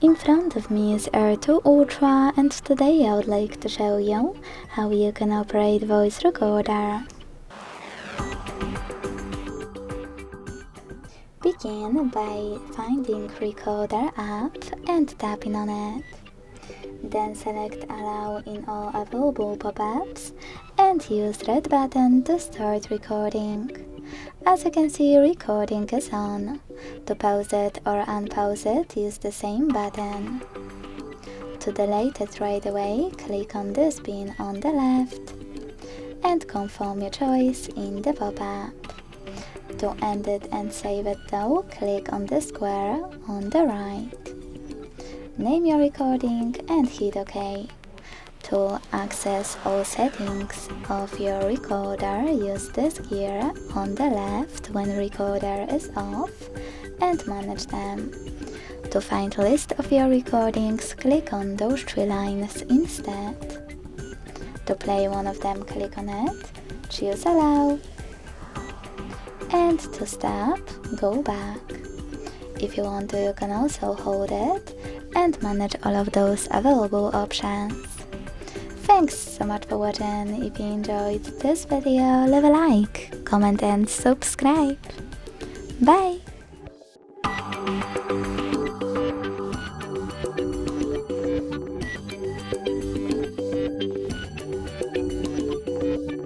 In front of me is R2 Ultra, and today I would like to show you how you can operate voice recorder. Begin by finding Recorder app and tapping on it. Then select Allow in all available pop-ups and use red button to start recording. As you can see, recording is on. To pause it or unpause it, use the same button. To delete it right away, click on this pin on the left and confirm your choice in the pop-up. To end it and save it though, click on the square on the right. Name your recording and hit OK. To access all settings of your recorder, use this gear on the left when recorder is off and manage them. To find a list of your recordings, click on those three lines instead. To play one of them, click on it, choose Allow, and to stop, go back. If you want to, you can also hold it and manage all of those available options. Thanks so much for watching. If you enjoyed this video, leave a like, comment and subscribe. Bye!